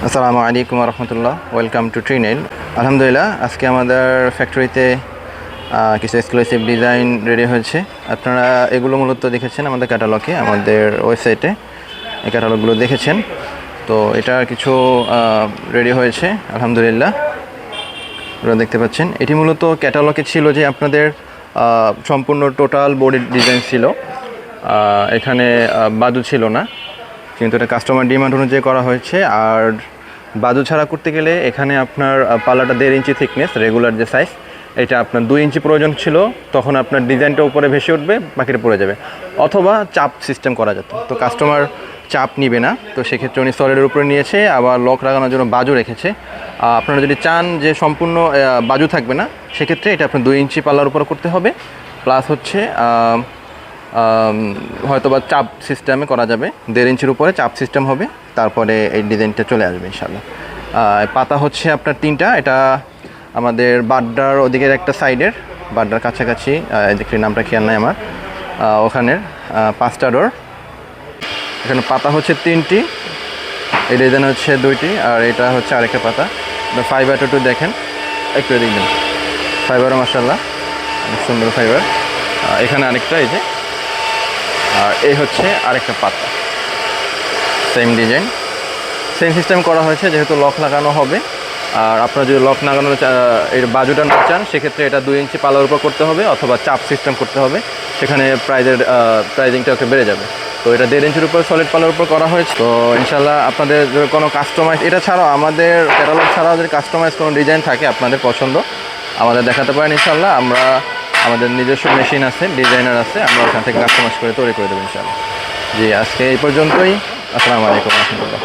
আসসালামু আলাইকুম রহমতুল্লাহ, welcome to ট্রিনেল। আলহামদুলিল্লাহ, আজকে আমাদের ফ্যাক্টরিতে কিছু এক্সক্লুসিভ ডিজাইন রেডি হয়েছে। আপনারা এগুলো মূলত দেখেছেন আমাদের ক্যাটালগে, আমাদের ওয়েবসাইটে এই ক্যাটালগুলো দেখেছেন। তো এটা কিছু রেডি হয়েছে আলহামদুলিল্লাহ, আপনারা দেখতে পাচ্ছেন। এটি মূলত ক্যাটালগে ছিল যে আপনাদের সম্পূর্ণ টোটাল বডির ডিজাইন ছিল, এখানে বাজু ছিল না, কিন্তু এটা কাস্টমার ডিমান্ড অনুযায়ী করা হয়েছে। আর বাজু ছাড়া করতে গেলে এখানে আপনার পাল্লাটা 1.5 ইঞ্চি থিকনেস, রেগুলার যে সাইজ, এটা আপনার 2 ইঞ্চি প্রয়োজন ছিল। তখন আপনার ডিজাইনটা উপরে ভেসে উঠবে, বাকিটা পড়ে যাবে। অথবা চাপ সিস্টেম করা যেত, তো কাস্টমার চাপ নিবে না, তো সেক্ষেত্রে উনি সলিডের উপরে নিয়েছে। আবার লক লাগানোর জন্য বাজু রেখেছে। আপনারা যদি চান যে সম্পূর্ণ বাজু থাকবে না, সেক্ষেত্রে এটা আপনার 2 ইঞ্চি পাল্লার উপরে করতে হবে। প্লাস হচ্ছে হয়তো বা চাপ সিস্টেমে করা যাবে, 1.5 ইঞ্চির উপরে চাপ সিস্টেম হবে, তারপরে এই ডিজাইনটা চলে আসবে ইনশাল্লাহ। পাতা হচ্ছে আপনার 3টা, এটা আমাদের বাড্ডার ওদিকের একটা সাইডের, বাড্ডার কাছাকাছি, দেখি নামটা খেয়াল নাই আমার, ওখানের 5টা ডোর। এখানে পাতা হচ্ছে 3টি, এই ডিজাইন হচ্ছে 2টি, আর এটা হচ্ছে আরেকটা পাতা। ফাইবারটা একটু দেখেন, একটু দেখবেন, ফাইবারও মাশাআল্লাহ অনেক সুন্দর ফাইবার। এখানে আরেকটা, এই যে, আর এই হচ্ছে আরেকটা পাতা, সেম ডিজাইন, সেম সিস্টেম করা হয়েছে, যেহেতু লক লাগানো হবে। আর আপনারা যদি লক লাগানোর এর বাজুটা না চান, সেক্ষেত্রে এটা 2 ইঞ্চি পাল্লার উপর করতে হবে, অথবা চাপ সিস্টেম করতে হবে, সেখানে প্রাইজিংটা ওকে বেড়ে যাবে। তো এটা 1.5 ইঞ্চির উপর সলিড পাল্লার উপর করা হয়েছে। তো ইনশাল্লাহ আপনাদের যদি কোনো কাস্টমাইজ, এটা ছাড়াও আমাদের ক্যাটালগ ছাড়াও যদি কাস্টমাইজ কোনো ডিজাইন থাকে আপনাদের পছন্দ, আমাদের দেখাতে পারেন ইনশাল্লাহ। আমরা আমাদের নিজস্ব মেশিন আছে, ডিজাইনার আছে, আমরা ওখান থেকে কাস্টমাইজ করে তৈরি করে দেবো ইনশাল্লাহ। জি, আজকে এই পর্যন্তই। আসসালামু আলাইকুম রহমতুল্লাহ।